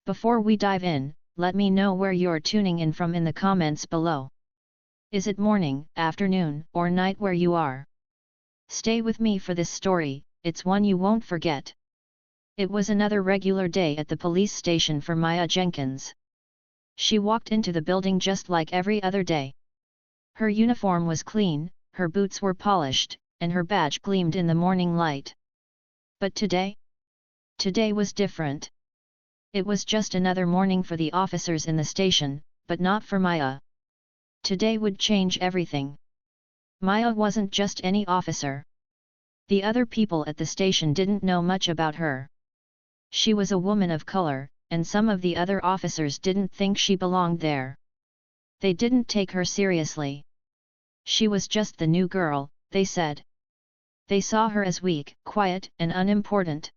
Before we dive in, let me know where you're tuning in from in the comments below. Is it morning, afternoon, or night where you are? Stay with me for this story, it's one you won't forget. It was another regular day at the police station for Maya Jenkins. She walked into the building just like every other day. Her uniform was clean, her boots were polished, and her badge gleamed in the morning light. But today? Today was different. It was just another morning for the officers in the station, but not for Maya. Today would change everything. Maya wasn't just any officer. The other people at the station didn't know much about her. She was a woman of color, and some of the other officers didn't think she belonged there. They didn't take her seriously. She was just the new girl, they said. They saw her as weak, quiet, and unimportant.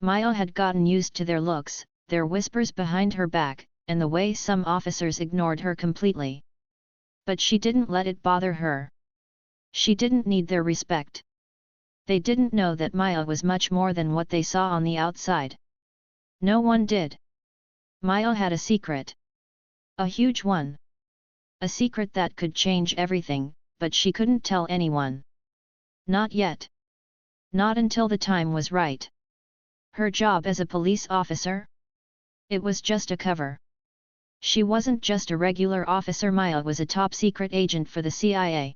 Maya had gotten used to their looks, their whispers behind her back, and the way some officers ignored her completely. But she didn't let it bother her. She didn't need their respect. They didn't know that Maya was much more than what they saw on the outside. No one did. Maya had a secret. A huge one. A secret that could change everything, but she couldn't tell anyone. Not yet. Not until the time was right. Her job as a police officer? It was just a cover. She wasn't just a regular officer. Maya was a top-secret agent for the CIA.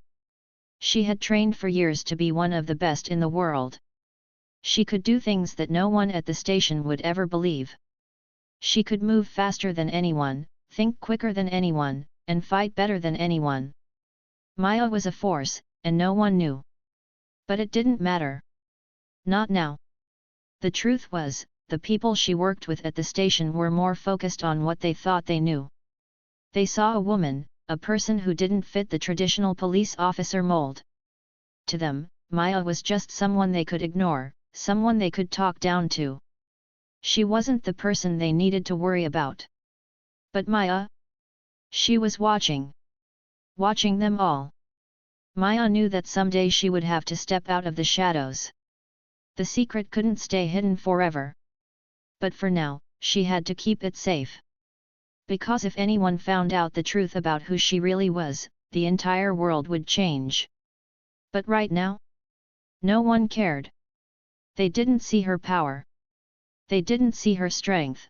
She had trained for years to be one of the best in the world. She could do things that no one at the station would ever believe. She could move faster than anyone, think quicker than anyone, and fight better than anyone. Maya was a force, and no one knew. But it didn't matter. Not now. The truth was, the people she worked with at the station were more focused on what they thought they knew. They saw a woman, a person who didn't fit the traditional police officer mold. To them, Maya was just someone they could ignore, someone they could talk down to. She wasn't the person they needed to worry about. But Maya? She was watching. Watching them all. Maya knew that someday she would have to step out of the shadows. The secret couldn't stay hidden forever. But for now, she had to keep it safe. Because if anyone found out the truth about who she really was, the entire world would change. But right now? No one cared. They didn't see her power. They didn't see her strength.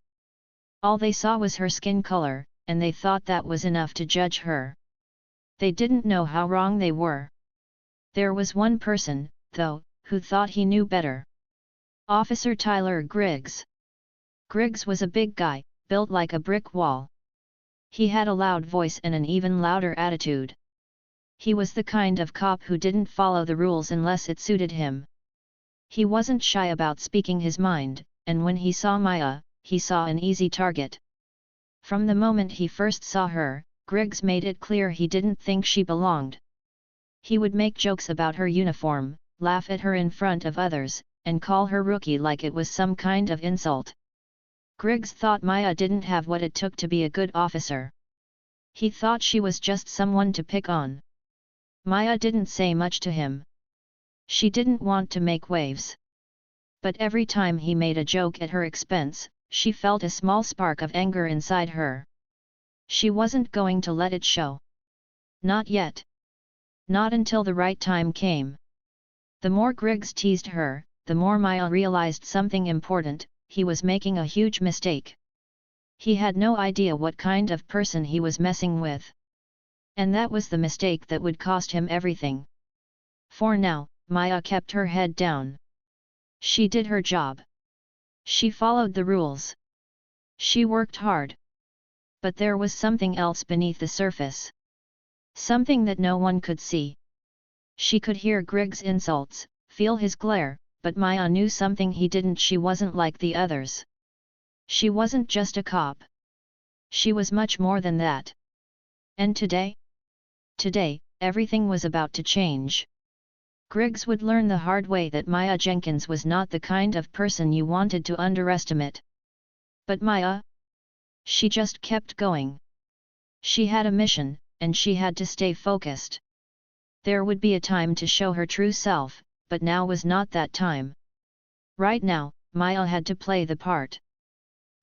All they saw was her skin color, and they thought that was enough to judge her. They didn't know how wrong they were. There was one person, though, who thought he knew better. Officer Tyler Griggs. Griggs was a big guy, built like a brick wall. He had a loud voice and an even louder attitude. He was the kind of cop who didn't follow the rules unless it suited him. He wasn't shy about speaking his mind, and when he saw Maya, he saw an easy target. From the moment he first saw her, Griggs made it clear he didn't think she belonged. He would make jokes about her uniform, laugh at her in front of others, and call her rookie like it was some kind of insult. Griggs thought Maya didn't have what it took to be a good officer. He thought she was just someone to pick on. Maya didn't say much to him. She didn't want to make waves. But every time he made a joke at her expense, she felt a small spark of anger inside her. She wasn't going to let it show. Not yet. Not until the right time came. The more Griggs teased her, the more Maya realized something important: he was making a huge mistake. He had no idea what kind of person he was messing with. And that was the mistake that would cost him everything. For now, Maya kept her head down. She did her job. She followed the rules. She worked hard. But there was something else beneath the surface. Something that no one could see. She could hear Griggs' insults, feel his glare, but Maya knew something he didn't: she wasn't like the others. She wasn't just a cop. She was much more than that. And today? Today, everything was about to change. Griggs would learn the hard way that Maya Jenkins was not the kind of person you wanted to underestimate. But Maya? She just kept going. She had a mission, and she had to stay focused. There would be a time to show her true self, but now was not that time. Right now, Maya had to play the part.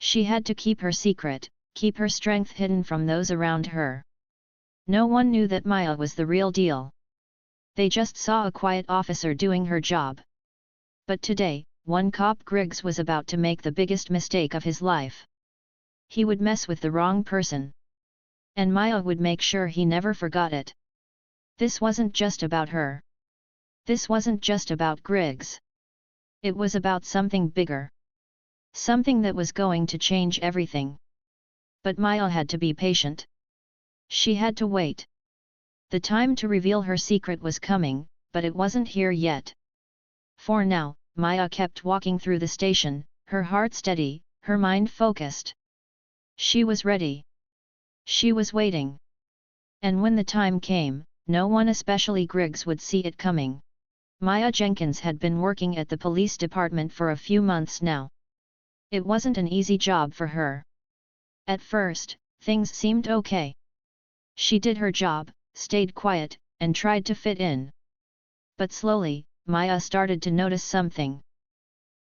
She had to keep her secret, keep her strength hidden from those around her. No one knew that Maya was the real deal. They just saw a quiet officer doing her job. But today, one cop Griggs was about to make the biggest mistake of his life. He would mess with the wrong person. And Maya would make sure he never forgot it. This wasn't just about her. This wasn't just about Griggs. It was about something bigger. Something that was going to change everything. But Maya had to be patient. She had to wait. The time to reveal her secret was coming, but it wasn't here yet. For now, Maya kept walking through the station, her heart steady, her mind focused. She was ready. She was waiting. And when the time came, no one, especially Griggs, would see it coming. Maya Jenkins had been working at the police department for a few months now. It wasn't an easy job for her. At first, things seemed okay. She did her job, stayed quiet, and tried to fit in. But slowly, Maya started to notice something.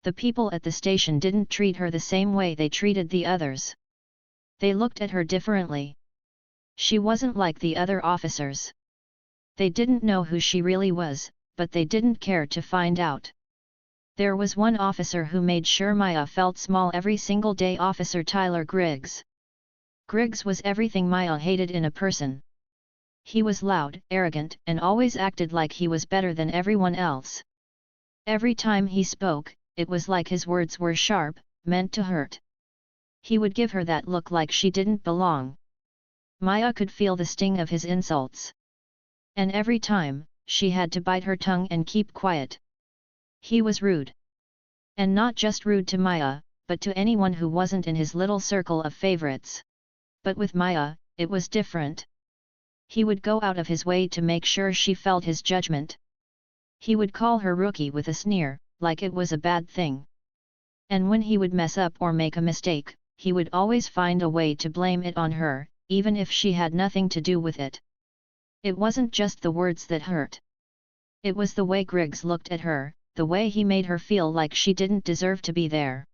The people at the station didn't treat her the same way they treated the others. They looked at her differently. She wasn't like the other officers. They didn't know who she really was, but they didn't care to find out. There was one officer who made sure Maya felt small every single day: Officer Tyler Griggs. Griggs was everything Maya hated in a person. He was loud, arrogant, and always acted like he was better than everyone else. Every time he spoke, it was like his words were sharp, meant to hurt. He would give her that look like she didn't belong. Maya could feel the sting of his insults. And every time, she had to bite her tongue and keep quiet. He was rude. And not just rude to Maya, but to anyone who wasn't in his little circle of favorites. But with Maya, it was different. He would go out of his way to make sure she felt his judgment. He would call her rookie with a sneer, like it was a bad thing. And when he would mess up or make a mistake, he would always find a way to blame it on her, even if she had nothing to do with it. It wasn't just the words that hurt. It was the way Griggs looked at her, the way he made her feel like she didn't deserve to be there.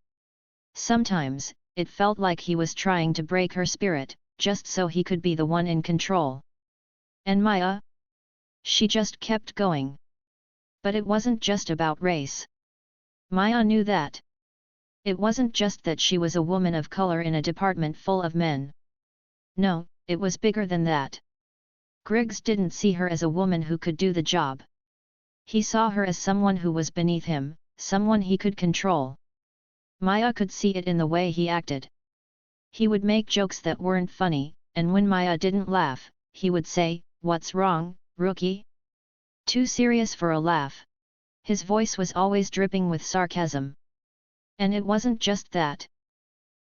Sometimes, it felt like he was trying to break her spirit, just so he could be the one in control. And Maya? She just kept going. But it wasn't just about race. Maya knew that. It wasn't just that she was a woman of color in a department full of men. No, it was bigger than that. Griggs didn't see her as a woman who could do the job. He saw her as someone who was beneath him, someone he could control. Maya could see it in the way he acted. He would make jokes that weren't funny, and when Maya didn't laugh, he would say, "What's wrong, rookie? Too serious for a laugh?" His voice was always dripping with sarcasm. And it wasn't just that.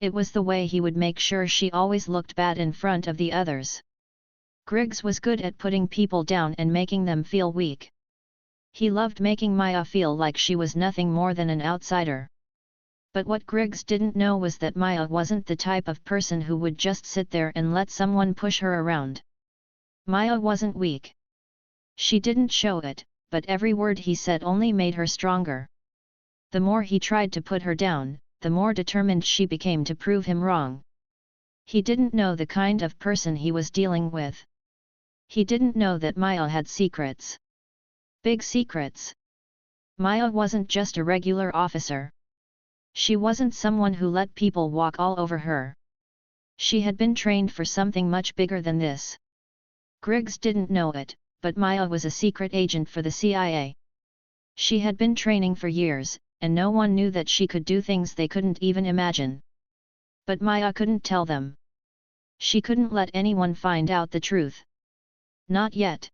It was the way he would make sure she always looked bad in front of the others. Griggs was good at putting people down and making them feel weak. He loved making Maya feel like she was nothing more than an outsider. But what Griggs didn't know was that Maya wasn't the type of person who would just sit there and let someone push her around. Maya wasn't weak. She didn't show it, but every word he said only made her stronger. The more he tried to put her down, the more determined she became to prove him wrong. He didn't know the kind of person he was dealing with. He didn't know that Maya had secrets. Big secrets. Maya wasn't just a regular officer. She wasn't someone who let people walk all over her. She had been trained for something much bigger than this. Griggs didn't know it, but Maya was a secret agent for the CIA. She had been training for years, and no one knew that she could do things they couldn't even imagine. But Maya couldn't tell them. She couldn't let anyone find out the truth. Not yet.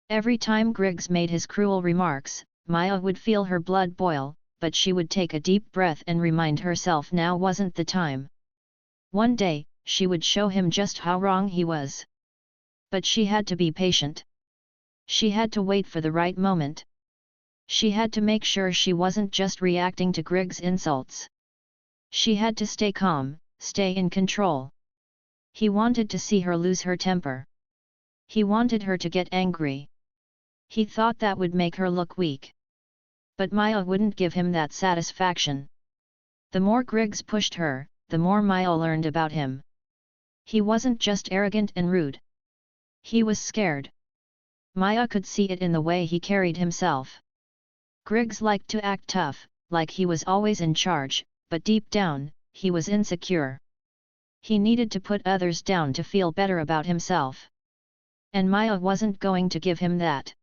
Every time Griggs made his cruel remarks, Maya would feel her blood boil, but she would take a deep breath and remind herself now wasn't the time. One day, she would show him just how wrong he was. But she had to be patient. She had to wait for the right moment. She had to make sure she wasn't just reacting to Griggs' insults. She had to stay calm, stay in control. He wanted to see her lose her temper. He wanted her to get angry. He thought that would make her look weak. But Maya wouldn't give him that satisfaction. The more Griggs pushed her, the more Maya learned about him. He wasn't just arrogant and rude. He was scared. Maya could see it in the way he carried himself. Griggs liked to act tough, like he was always in charge, but deep down, he was insecure. He needed to put others down to feel better about himself. And Maya wasn't going to give him that.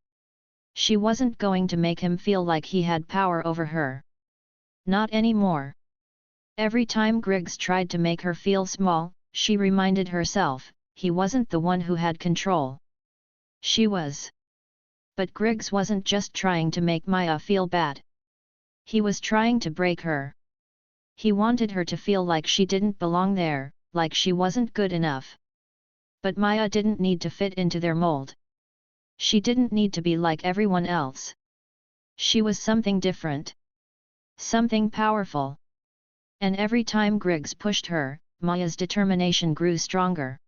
She wasn't going to make him feel like he had power over her. Not anymore. Every time Griggs tried to make her feel small, she reminded herself, he wasn't the one who had control. She was. But Griggs wasn't just trying to make Maya feel bad. He was trying to break her. He wanted her to feel like she didn't belong there, like she wasn't good enough. But Maya didn't need to fit into their mold. She didn't need to be like everyone else. She was something different. Something powerful. And every time Griggs pushed her, Maya's determination grew stronger.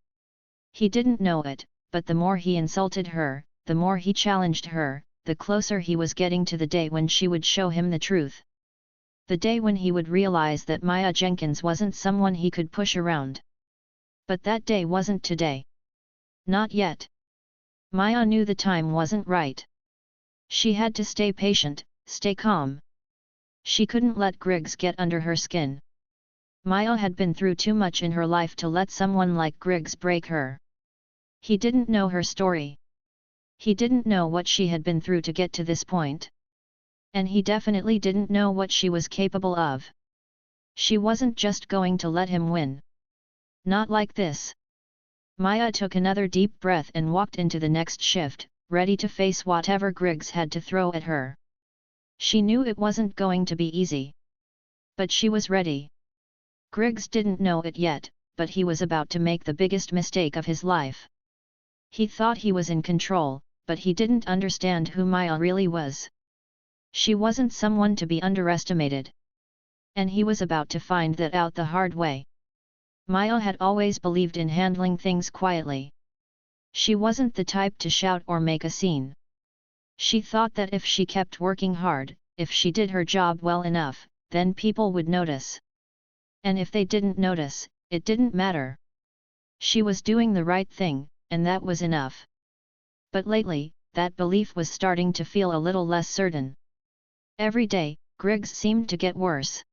He didn't know it, but the more he insulted her, the more he challenged her, the closer he was getting to the day when she would show him the truth. The day when he would realize that Maya Jenkins wasn't someone he could push around. But that day wasn't today. Not yet. Maya knew the time wasn't right. She had to stay patient, stay calm. She couldn't let Griggs get under her skin. Maya had been through too much in her life to let someone like Griggs break her. He didn't know her story. He didn't know what she had been through to get to this point. And he definitely didn't know what she was capable of. She wasn't just going to let him win. Not like this. Maya took another deep breath and walked into the next shift, ready to face whatever Griggs had to throw at her. She knew it wasn't going to be easy. But she was ready. Griggs didn't know it yet, but he was about to make the biggest mistake of his life. He thought he was in control, but he didn't understand who Maya really was. She wasn't someone to be underestimated. And he was about to find that out the hard way. Maya had always believed in handling things quietly. She wasn't the type to shout or make a scene. She thought that if she kept working hard, if she did her job well enough, then people would notice. And if they didn't notice, it didn't matter. She was doing the right thing, and that was enough. But lately, that belief was starting to feel a little less certain. Every day, Griggs seemed to get worse.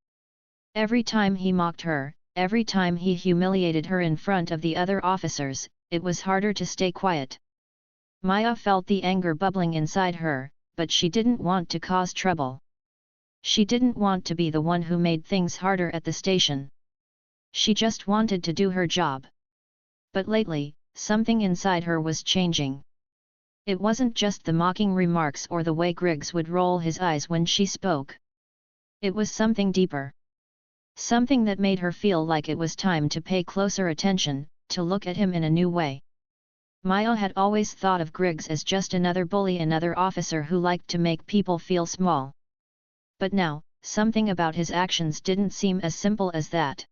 Every time he mocked her, every time he humiliated her in front of the other officers, it was harder to stay quiet. Maya felt the anger bubbling inside her, but she didn't want to cause trouble. She didn't want to be the one who made things harder at the station. She just wanted to do her job. But lately, something inside her was changing. It wasn't just the mocking remarks or the way Griggs would roll his eyes when she spoke. It was something deeper. Something that made her feel like it was time to pay closer attention, to look at him in a new way. Maya had always thought of Griggs as just another bully, another officer who liked to make people feel small. But now, something about his actions didn't seem as simple as that.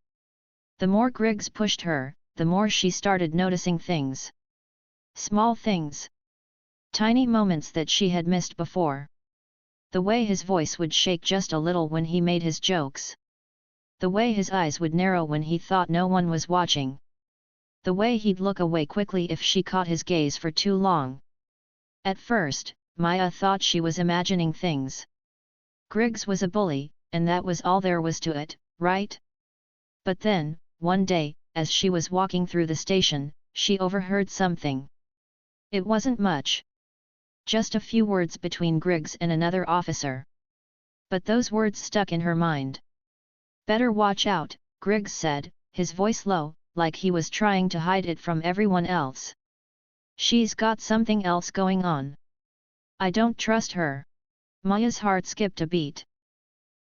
The more Griggs pushed her, the more she started noticing things. Small things. Tiny moments that she had missed before. The way his voice would shake just a little when he made his jokes. The way his eyes would narrow when he thought no one was watching. The way he'd look away quickly if she caught his gaze for too long. At first, Maya thought she was imagining things. Griggs was a bully, and that was all there was to it, right? But then, one day, as she was walking through the station, she overheard something. It wasn't much. Just a few words between Griggs and another officer. But those words stuck in her mind. "Better watch out," Griggs said, his voice low, like he was trying to hide it from everyone else. "She's got something else going on. I don't trust her." Maya's heart skipped a beat.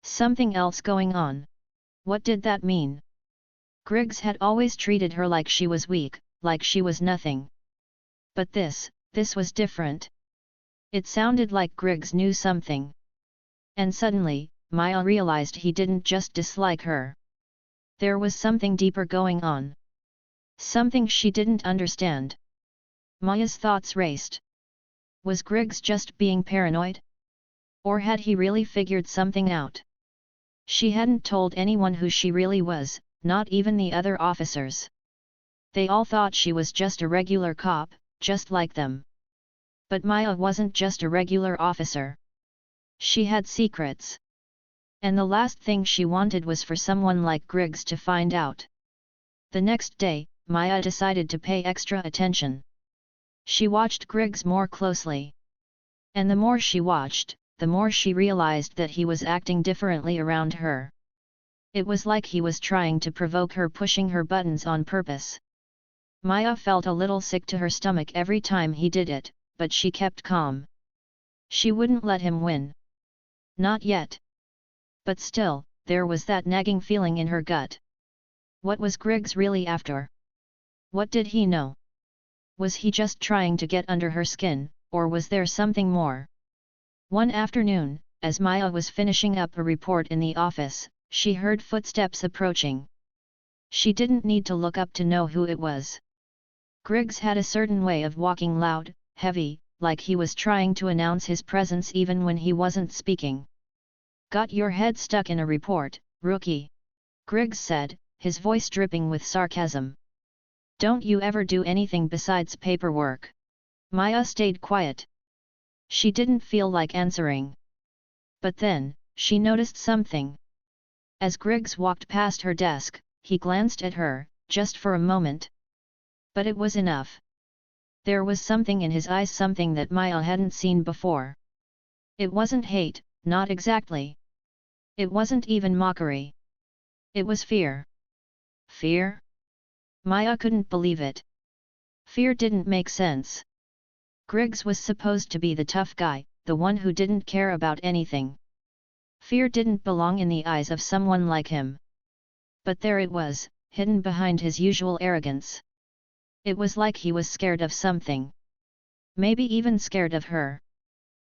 Something else going on. What did that mean? Griggs had always treated her like she was weak, like she was nothing. But this was different. It sounded like Griggs knew something. And suddenly, Maya realized he didn't just dislike her. There was something deeper going on. Something she didn't understand. Maya's thoughts raced. Was Griggs just being paranoid? Or had he really figured something out? She hadn't told anyone who she really was, not even the other officers. They all thought she was just a regular cop, just like them. But Maya wasn't just a regular officer. She had secrets. And the last thing she wanted was for someone like Griggs to find out. The next day, Maya decided to pay extra attention. She watched Griggs more closely. And the more she watched, the more she realized that he was acting differently around her. It was like he was trying to provoke her, pushing her buttons on purpose. Maya felt a little sick to her stomach every time he did it, but she kept calm. She wouldn't let him win. Not yet. But still, there was that nagging feeling in her gut. What was Griggs really after? What did he know? Was he just trying to get under her skin, or was there something more? One afternoon, as Maya was finishing up a report in the office, she heard footsteps approaching. She didn't need to look up to know who it was. Griggs had a certain way of walking loud, heavy, like he was trying to announce his presence even when he wasn't speaking. "Got your head stuck in a report, rookie," Griggs said, his voice dripping with sarcasm. "Don't you ever do anything besides paperwork?" Maya stayed quiet. She didn't feel like answering. But then, she noticed something. As Griggs walked past her desk, he glanced at her, just for a moment. But it was enough. There was something in his eyes, something that Maya hadn't seen before. It wasn't hate, not exactly. It wasn't even mockery. It was fear. Fear? Maya couldn't believe it. Fear didn't make sense. Griggs was supposed to be the tough guy, the one who didn't care about anything. Fear didn't belong in the eyes of someone like him. But there it was, hidden behind his usual arrogance. It was like he was scared of something. Maybe even scared of her.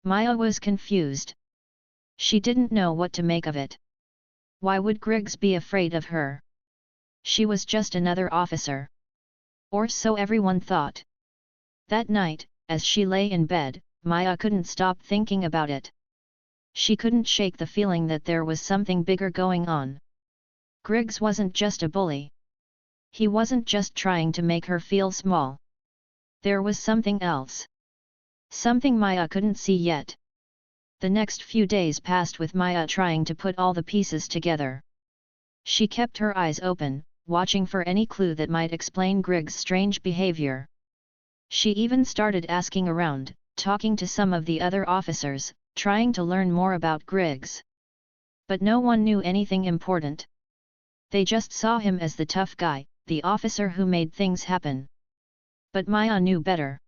Maya was confused. She didn't know what to make of it. Why would Griggs be afraid of her? She was just another officer. Or so everyone thought. That night, as she lay in bed, Maya couldn't stop thinking about it. She couldn't shake the feeling that there was something bigger going on. Griggs wasn't just a bully. He wasn't just trying to make her feel small. There was something else. Something Maya couldn't see yet. The next few days passed with Maya trying to put all the pieces together. She kept her eyes open, watching for any clue that might explain Griggs' strange behavior. She even started asking around, talking to some of the other officers, trying to learn more about Griggs. But no one knew anything important. They just saw him as the tough guy, the officer who made things happen. But Maya knew better.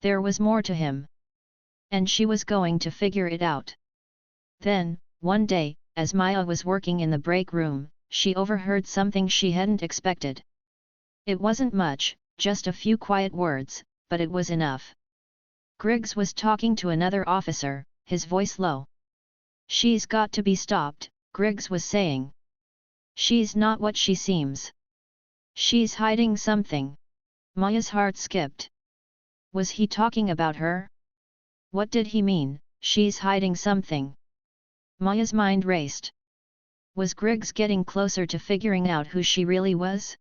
There was more to him. And she was going to figure it out. Then, one day, as Maya was working in the break room, she overheard something she hadn't expected. It wasn't much, just a few quiet words, but it was enough. Griggs was talking to another officer, his voice low. "She's got to be stopped," Griggs was saying. "She's not what she seems. She's hiding something." Maya's heart skipped. Was he talking about her? What did he mean, she's hiding something? Maya's mind raced. Was Griggs getting closer to figuring out who she really was?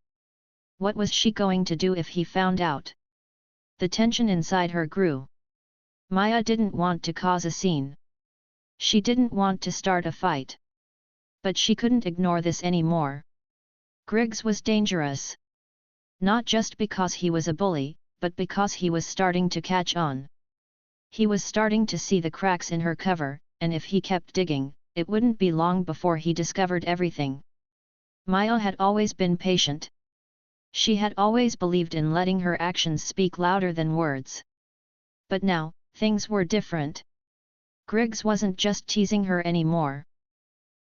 What was she going to do if he found out? The tension inside her grew. Maya didn't want to cause a scene. She didn't want to start a fight. But she couldn't ignore this anymore. Griggs was dangerous. Not just because he was a bully, but because he was starting to catch on. He was starting to see the cracks in her cover, and if he kept digging, it wouldn't be long before he discovered everything. Maya had always been patient. She had always believed in letting her actions speak louder than words. But now, things were different. Griggs wasn't just teasing her anymore.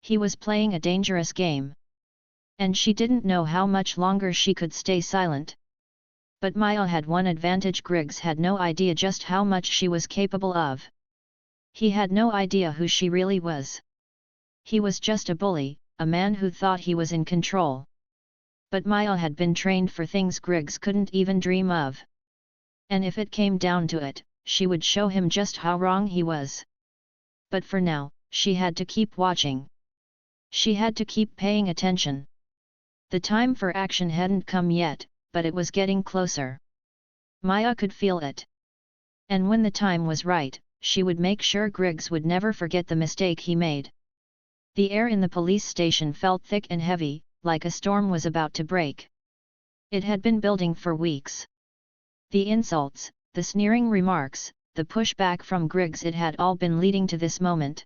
He was playing a dangerous game. And she didn't know how much longer she could stay silent. But Maya had one advantage: Griggs had no idea just how much she was capable of. He had no idea who she really was. He was just a bully, a man who thought he was in control. But Maya had been trained for things Griggs couldn't even dream of. And if it came down to it, she would show him just how wrong he was. But for now, she had to keep watching. She had to keep paying attention. The time for action hadn't come yet, but it was getting closer. Maya could feel it. And when the time was right, she would make sure Griggs would never forget the mistake he made. The air in the police station felt thick and heavy, like a storm was about to break. It had been building for weeks. The insults, the sneering remarks, the pushback from Griggs, it had all been leading to this moment.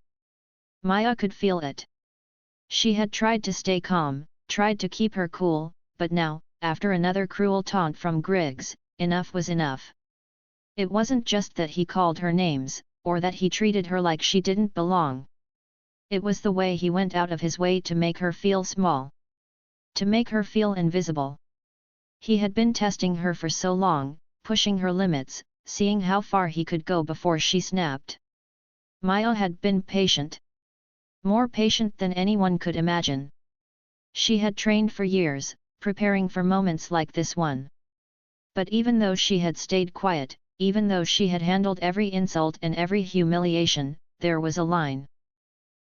Maya could feel it. She had tried to stay calm, tried to keep her cool, but now, after another cruel taunt from Griggs, enough was enough. It wasn't just that he called her names, or that he treated her like she didn't belong. It was the way he went out of his way to make her feel small. To make her feel invisible. He had been testing her for so long, pushing her limits, seeing how far he could go before she snapped. Maya had been patient. More patient than anyone could imagine. She had trained for years, preparing for moments like this one. But even though she had stayed quiet, even though she had handled every insult and every humiliation, there was a line.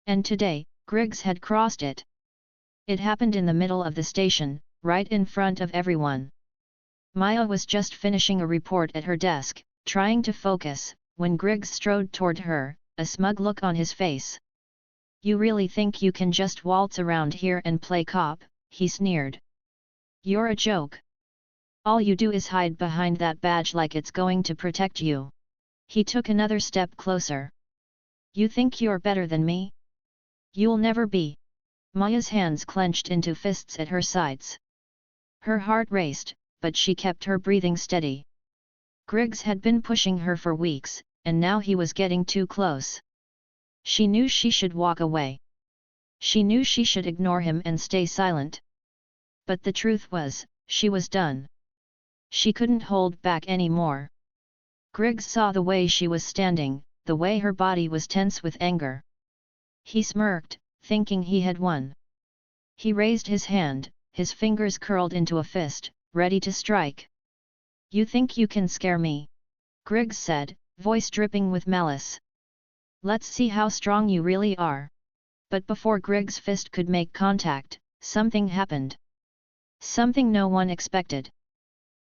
And today, Griggs had crossed it. It happened in the middle of the station, right in front of everyone. Maya was just finishing a report at her desk, trying to focus, when Griggs strode toward her, a smug look on his face. "You really think you can just waltz around here and play cop?" he sneered. "You're a joke. All you do is hide behind that badge like it's going to protect you." He took another step closer. "You think you're better than me? You'll never be." Maya's hands clenched into fists at her sides. Her heart raced, but she kept her breathing steady. Griggs had been pushing her for weeks, and now he was getting too close. She knew she should walk away. She knew she should ignore him and stay silent. But the truth was, she was done. She couldn't hold back anymore. Griggs saw the way she was standing, the way her body was tense with anger. He smirked, thinking he had won. He raised his hand, his fingers curled into a fist, ready to strike. "You think you can scare me?" Griggs said, voice dripping with malice. "Let's see how strong you really are." But before Griggs' fist could make contact, something happened. Something no one expected.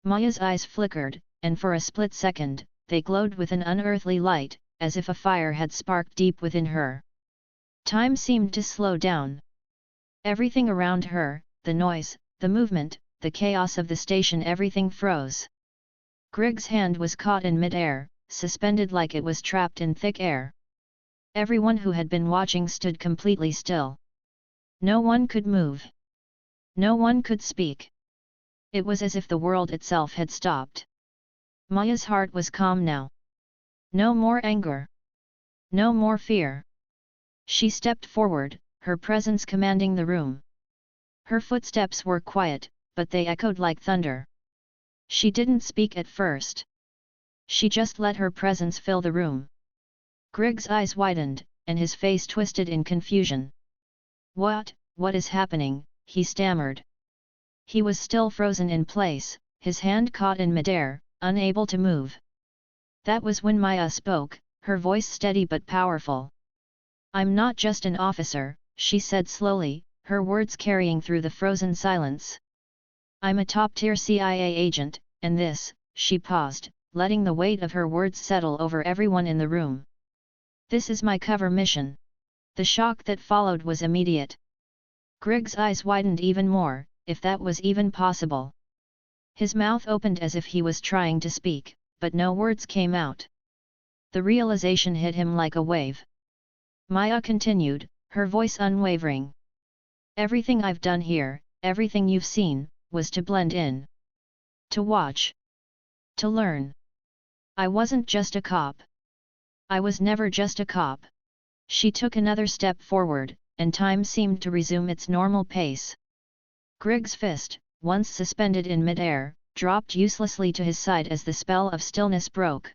Maya's eyes flickered, and for a split second, they glowed with an unearthly light, as if a fire had sparked deep within her. Time seemed to slow down. Everything around her, the noise, the movement, the chaos of the station, everything froze. Griggs' hand was caught in mid-air, suspended like it was trapped in thick air. Everyone who had been watching stood completely still. No one could move. No one could speak. It was as if the world itself had stopped. Maya's heart was calm now. No more anger. No more fear. She stepped forward, her presence commanding the room. Her footsteps were quiet, but they echoed like thunder. She didn't speak at first. She just let her presence fill the room. Griggs' eyes widened, and his face twisted in confusion. What is happening?" he stammered. He was still frozen in place, his hand caught in midair, unable to move. That was when Maya spoke, her voice steady but powerful. "I'm not just an officer," she said slowly, her words carrying through the frozen silence. "I'm a top-tier CIA agent, and this," she paused, letting the weight of her words settle over everyone in the room. "This is my cover mission." The shock that followed was immediate. Griggs' eyes widened even more, if that was even possible. His mouth opened as if he was trying to speak, but no words came out. The realization hit him like a wave. Maya continued, her voice unwavering. "Everything I've done here, everything you've seen, was to blend in. To watch. To learn. I wasn't just a cop. I was never just a cop." She took another step forward, and time seemed to resume its normal pace. Griggs' fist, once suspended in mid-air, dropped uselessly to his side as the spell of stillness broke.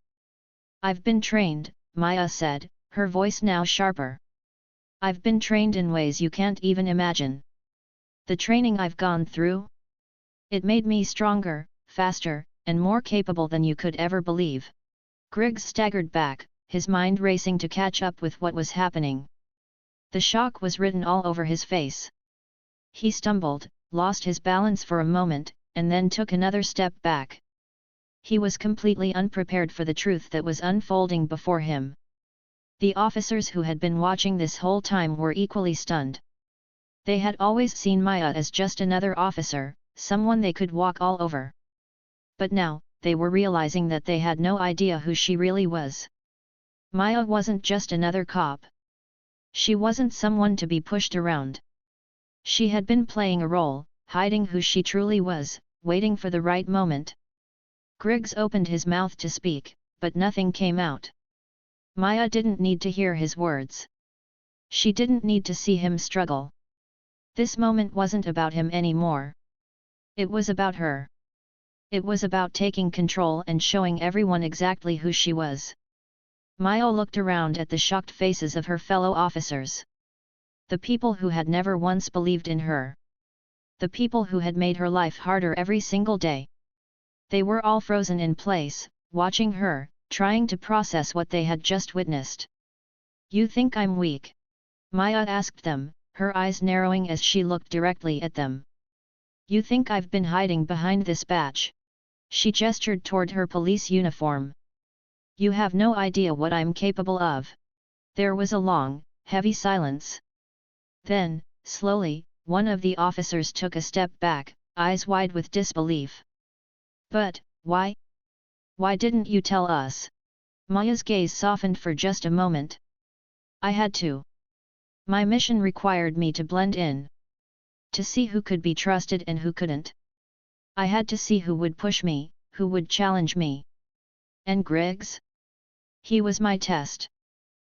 "I've been trained," Maya said, her voice now sharper. "I've been trained in ways you can't even imagine. The training I've gone through? It made me stronger, faster, and more capable than you could ever believe." Griggs staggered back, his mind racing to catch up with what was happening. The shock was written all over his face. He stumbled, lost his balance for a moment, and then took another step back. He was completely unprepared for the truth that was unfolding before him. The officers who had been watching this whole time were equally stunned. They had always seen Maya as just another officer, someone they could walk all over. But now, they were realizing that they had no idea who she really was. Maya wasn't just another cop. She wasn't someone to be pushed around. She had been playing a role, hiding who she truly was, waiting for the right moment. Griggs opened his mouth to speak, but nothing came out. Maya didn't need to hear his words. She didn't need to see him struggle. This moment wasn't about him anymore. It was about her. It was about taking control and showing everyone exactly who she was. Maya looked around at the shocked faces of her fellow officers. The people who had never once believed in her. The people who had made her life harder every single day. They were all frozen in place, watching her, trying to process what they had just witnessed. "You think I'm weak?" Maya asked them, her eyes narrowing as she looked directly at them. "You think I've been hiding behind this badge?" She gestured toward her police uniform. "You have no idea what I'm capable of." There was a long, heavy silence. Then, slowly, one of the officers took a step back, eyes wide with disbelief. "But, why? Why didn't you tell us?" Maya's gaze softened for just a moment. "I had to. My mission required me to blend in. To see who could be trusted and who couldn't. I had to see who would push me, who would challenge me. And Griggs? He was my test."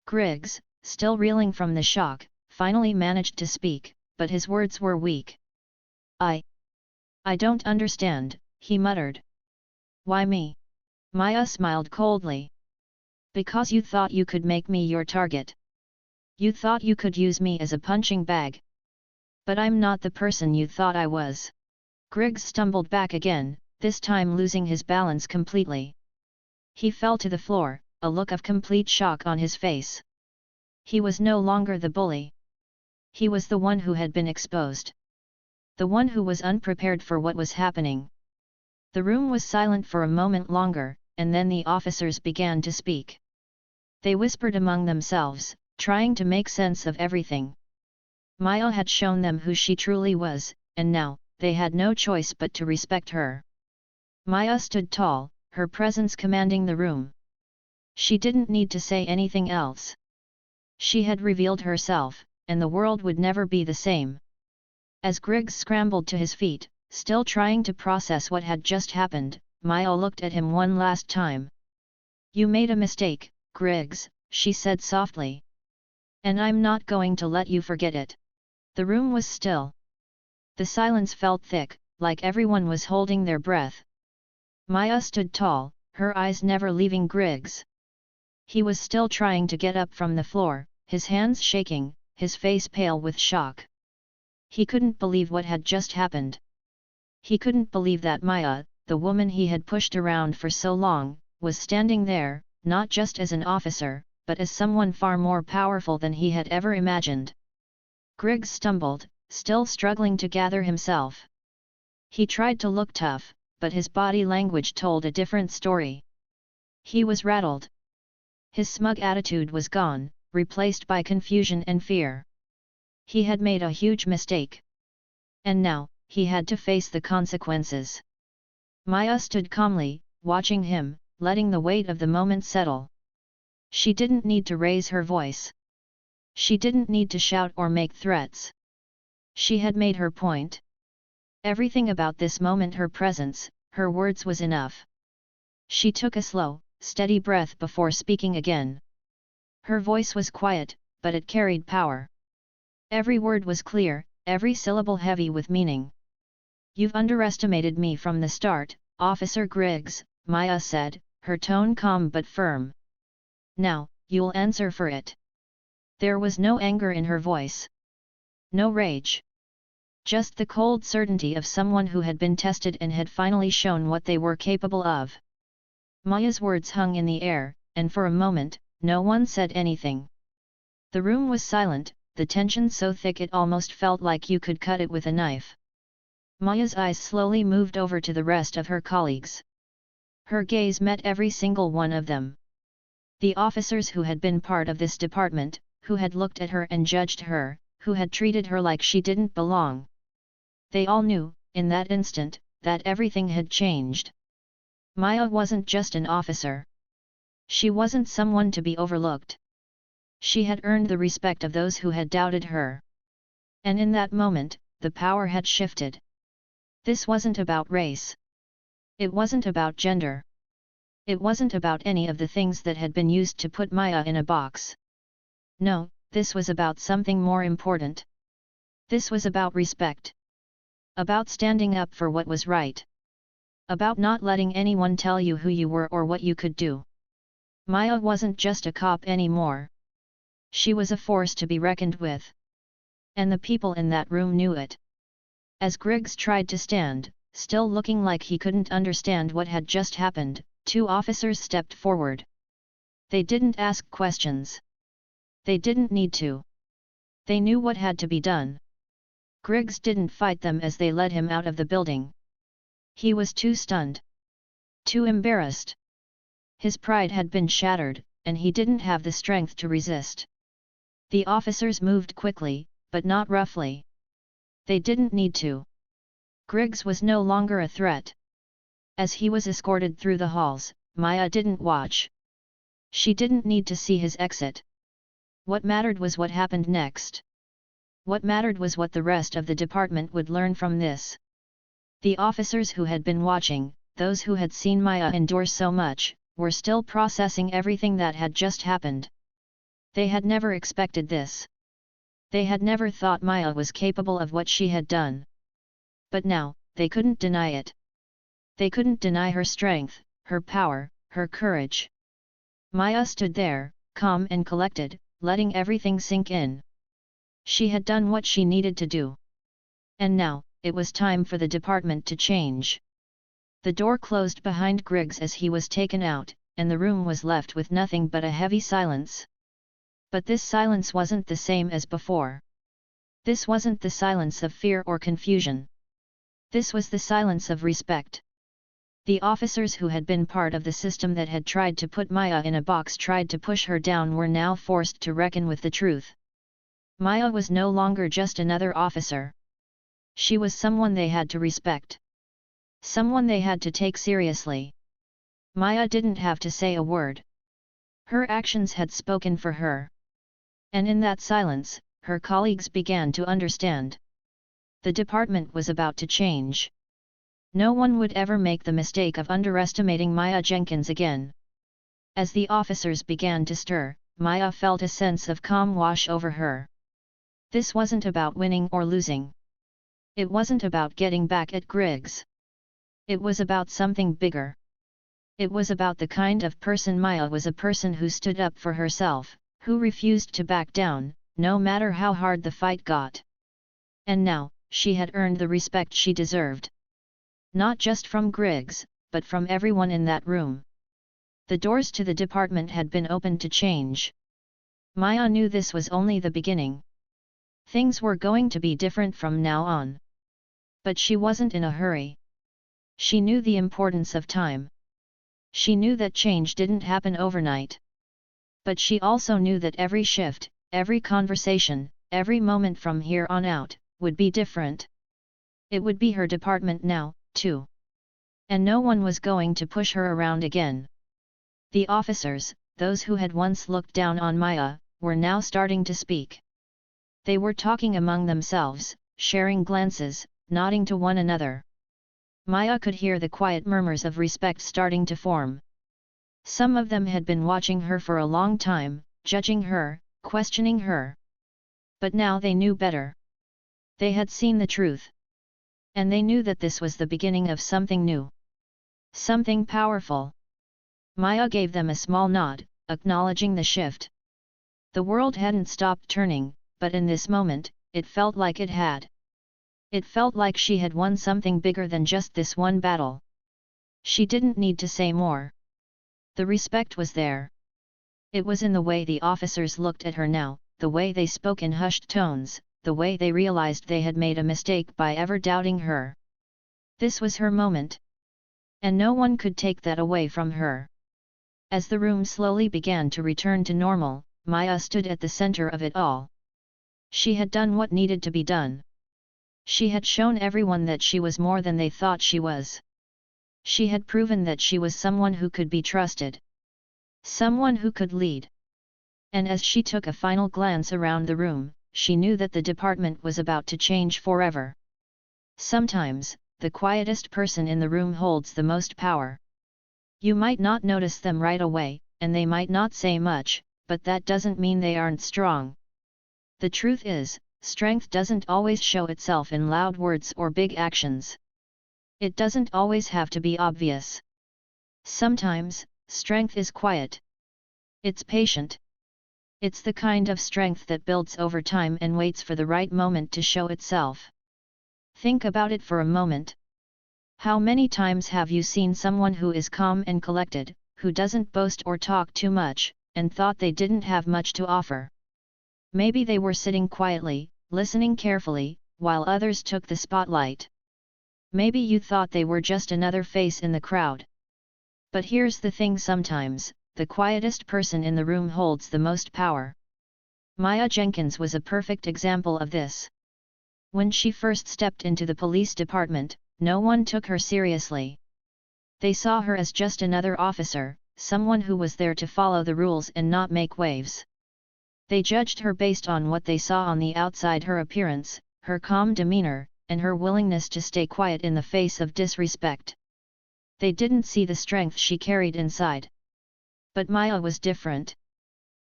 Griggs, still reeling from the shock, finally managed to speak, but his words were weak. I don't understand," he muttered. "Why me?" Maya smiled coldly. "Because you thought you could make me your target. You thought you could use me as a punching bag. But I'm not the person you thought I was." Griggs stumbled back again, this time losing his balance completely. He fell to the floor, a look of complete shock on his face. He was no longer the bully. He was the one who had been exposed. The one who was unprepared for what was happening. The room was silent for a moment longer, and then the officers began to speak. They whispered among themselves, trying to make sense of everything. Maya had shown them who she truly was, and now, they had no choice but to respect her. Maya stood tall, her presence commanding the room. She didn't need to say anything else. She had revealed herself, and the world would never be the same. As Griggs scrambled to his feet, still trying to process what had just happened, Maya looked at him one last time. "You made a mistake, Griggs," she said softly. "And I'm not going to let you forget it." The room was still. The silence felt thick, like everyone was holding their breath. Maya stood tall, her eyes never leaving Griggs. He was still trying to get up from the floor, his hands shaking, his face pale with shock. He couldn't believe what had just happened. He couldn't believe that Maya, the woman he had pushed around for so long, was standing there, not just as an officer, but as someone far more powerful than he had ever imagined. Griggs stumbled, still struggling to gather himself. He tried to look tough, but his body language told a different story. He was rattled. His smug attitude was gone, replaced by confusion and fear. He had made a huge mistake. And now, he had to face the consequences. Maya stood calmly, watching him, letting the weight of the moment settle. She didn't need to raise her voice. She didn't need to shout or make threats. She had made her point. Everything about this moment, her presence, her words, was enough. She took a slow, steady breath before speaking again. Her voice was quiet, but it carried power. Every word was clear, every syllable heavy with meaning. "You've underestimated me from the start, Officer Griggs," Maya said, her tone calm but firm. "Now, you'll answer for it." There was no anger in her voice. No rage. Just the cold certainty of someone who had been tested and had finally shown what they were capable of. Maya's words hung in the air, and for a moment, no one said anything. The room was silent, the tension so thick it almost felt like you could cut it with a knife. Maya's eyes slowly moved over to the rest of her colleagues. Her gaze met every single one of them. The officers who had been part of this department, who had looked at her and judged her, who had treated her like she didn't belong. They all knew, in that instant, that everything had changed. Maya wasn't just an officer. She wasn't someone to be overlooked. She had earned the respect of those who had doubted her. And in that moment, the power had shifted. This wasn't about race. It wasn't about gender. It wasn't about any of the things that had been used to put Maya in a box. No, this was about something more important. This was about respect. About standing up for what was right. About not letting anyone tell you who you were or what you could do. Maya wasn't just a cop anymore. She was a force to be reckoned with. And the people in that room knew it. As Griggs tried to stand, still looking like he couldn't understand what had just happened, 2 officers stepped forward. They didn't ask questions. They didn't need to. They knew what had to be done. Griggs didn't fight them as they led him out of the building. He was too stunned. Too embarrassed. His pride had been shattered, and he didn't have the strength to resist. The officers moved quickly, but not roughly. They didn't need to. Griggs was no longer a threat. As he was escorted through the halls, Maya didn't watch. She didn't need to see his exit. What mattered was what happened next. What mattered was what the rest of the department would learn from this. The officers who had been watching, those who had seen Maya endure so much, were still processing everything that had just happened. They had never expected this. They had never thought Maya was capable of what she had done. But now, they couldn't deny it. They couldn't deny her strength, her power, her courage. Maya stood there, calm and collected, letting everything sink in. She had done what she needed to do. And now, it was time for the department to change. The door closed behind Griggs as he was taken out, and the room was left with nothing but a heavy silence. But this silence wasn't the same as before. This wasn't the silence of fear or confusion. This was the silence of respect. The officers who had been part of the system that had tried to put Maya in a box, tried to push her down, were now forced to reckon with the truth. Maya was no longer just another officer. She was someone they had to respect. Someone they had to take seriously. Maya didn't have to say a word. Her actions had spoken for her. And in that silence, her colleagues began to understand. The department was about to change. No one would ever make the mistake of underestimating Maya Jenkins again. As the officers began to stir, Maya felt a sense of calm wash over her. This wasn't about winning or losing. It wasn't about getting back at Griggs. It was about something bigger. It was about the kind of person Maya was, a person who stood up for herself, who refused to back down, no matter how hard the fight got. And now, she had earned the respect she deserved. Not just from Griggs, but from everyone in that room. The doors to the department had been opened to change. Maya knew this was only the beginning. Things were going to be different from now on. But she wasn't in a hurry. She knew the importance of time. She knew that change didn't happen overnight. But she also knew that every shift, every conversation, every moment from here on out, would be different. It would be her department now, too. And no one was going to push her around again. The officers, those who had once looked down on Maya, were now starting to speak. They were talking among themselves, sharing glances, nodding to one another. Maya could hear the quiet murmurs of respect starting to form. Some of them had been watching her for a long time, judging her, questioning her. But now they knew better. They had seen the truth. And they knew that this was the beginning of something new. Something powerful. Maya gave them a small nod, acknowledging the shift. The world hadn't stopped turning, but in this moment, it felt like it had. It felt like she had won something bigger than just this one battle. She didn't need to say more. The respect was there. It was in the way the officers looked at her now, the way they spoke in hushed tones, the way they realized they had made a mistake by ever doubting her. This was her moment. And no one could take that away from her. As the room slowly began to return to normal, Maya stood at the center of it all. She had done what needed to be done. She had shown everyone that she was more than they thought she was. She had proven that she was someone who could be trusted. Someone who could lead. And as she took a final glance around the room, she knew that the department was about to change forever. Sometimes, the quietest person in the room holds the most power. You might not notice them right away, and they might not say much, but that doesn't mean they aren't strong. The truth is, strength doesn't always show itself in loud words or big actions. It doesn't always have to be obvious. Sometimes, strength is quiet. It's patient. It's the kind of strength that builds over time and waits for the right moment to show itself. Think about it for a moment. How many times have you seen someone who is calm and collected, who doesn't boast or talk too much, and thought they didn't have much to offer? Maybe they were sitting quietly, listening carefully, while others took the spotlight. Maybe you thought they were just another face in the crowd. But here's the thing: sometimes, the quietest person in the room holds the most power. Maya Jenkins was a perfect example of this. When she first stepped into the police department, no one took her seriously. They saw her as just another officer, someone who was there to follow the rules and not make waves. They judged her based on what they saw on the outside: her appearance, her calm demeanor, and her willingness to stay quiet in the face of disrespect. They didn't see the strength she carried inside. But Maya was different.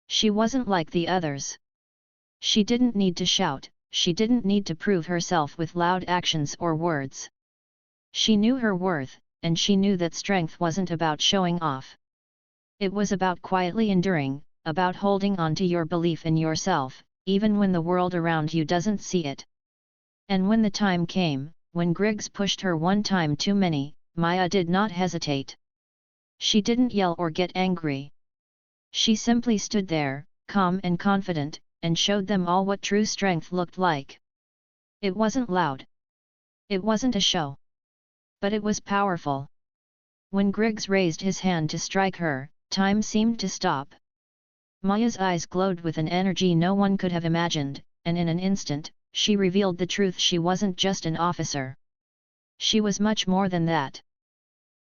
She wasn't like the others. She didn't need to shout, she didn't need to prove herself with loud actions or words. She knew her worth, and she knew that strength wasn't about showing off. It was about quietly enduring, about holding on to your belief in yourself, even when the world around you doesn't see it. And when the time came, when Griggs pushed her one time too many, Maya did not hesitate. She didn't yell or get angry. She simply stood there, calm and confident, and showed them all what true strength looked like. It wasn't loud. It wasn't a show. But it was powerful. When Griggs raised his hand to strike her, time seemed to stop. Maya's eyes glowed with an energy no one could have imagined, and in an instant, she revealed the truth: she wasn't just an officer. She was much more than that.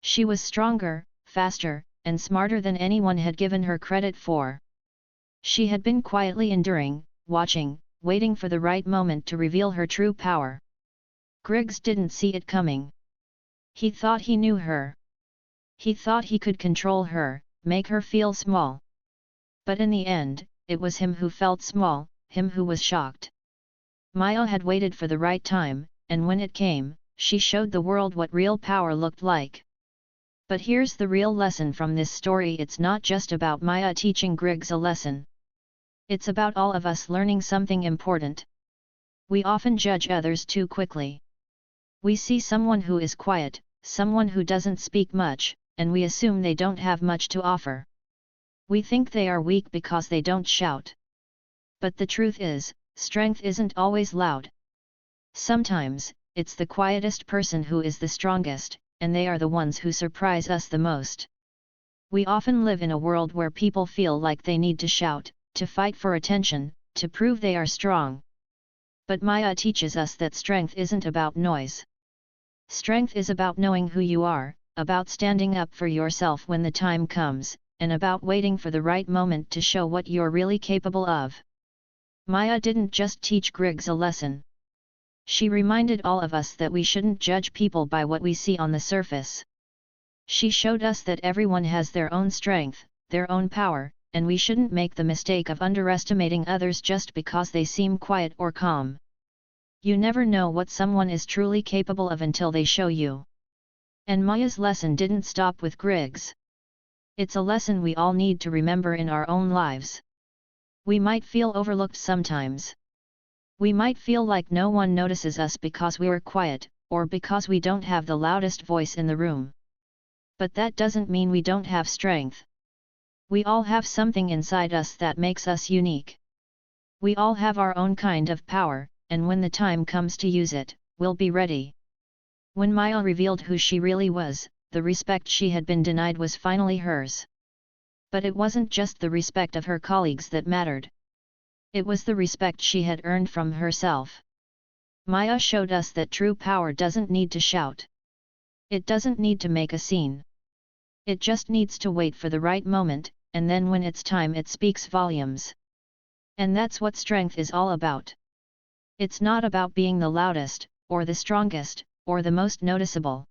She was stronger, faster, and smarter than anyone had given her credit for. She had been quietly enduring, watching, waiting for the right moment to reveal her true power. Griggs didn't see it coming. He thought he knew her. He thought he could control her, make her feel small. But in the end, it was him who felt small, him who was shocked. Maya had waited for the right time, and when it came, she showed the world what real power looked like. But here's the real lesson from this story: it's not just about Maya teaching Griggs a lesson. It's about all of us learning something important. We often judge others too quickly. We see someone who is quiet, someone who doesn't speak much, and we assume they don't have much to offer. We think they are weak because they don't shout. But the truth is, strength isn't always loud. Sometimes, it's the quietest person who is the strongest, and they are the ones who surprise us the most. We often live in a world where people feel like they need to shout, to fight for attention, to prove they are strong. But Maya teaches us that strength isn't about noise. Strength is about knowing who you are, about standing up for yourself when the time comes, and about waiting for the right moment to show what you're really capable of. Maya didn't just teach Griggs a lesson. She reminded all of us that we shouldn't judge people by what we see on the surface. She showed us that everyone has their own strength, their own power, and we shouldn't make the mistake of underestimating others just because they seem quiet or calm. You never know what someone is truly capable of until they show you. And Maya's lesson didn't stop with Griggs. It's a lesson we all need to remember in our own lives. We might feel overlooked sometimes. We might feel like no one notices us because we're quiet, or because we don't have the loudest voice in the room. But that doesn't mean we don't have strength. We all have something inside us that makes us unique. We all have our own kind of power, and when the time comes to use it, we'll be ready. When Maya revealed who she really was, the respect she had been denied was finally hers. But it wasn't just the respect of her colleagues that mattered. It was the respect she had earned from herself. Maya showed us that true power doesn't need to shout. It doesn't need to make a scene. It just needs to wait for the right moment, and then when it's time it speaks volumes. And that's what strength is all about. It's not about being the loudest, or the strongest, or the most noticeable.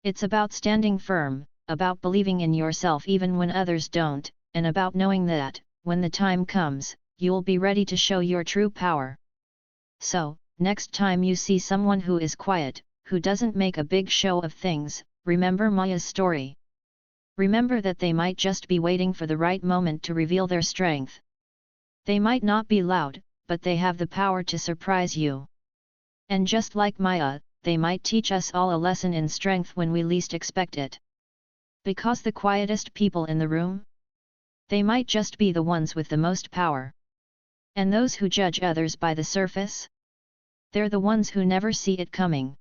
It's about standing firm, about believing in yourself even when others don't, and about knowing that, when the time comes, you'll be ready to show your true power. So, next time you see someone who is quiet, who doesn't make a big show of things, remember Maya's story. Remember that they might just be waiting for the right moment to reveal their strength. They might not be loud, but they have the power to surprise you. And just like Maya, they might teach us all a lesson in strength when we least expect it. Because the quietest people in the room? They might just be the ones with the most power. And those who judge others by the surface? They're the ones who never see it coming.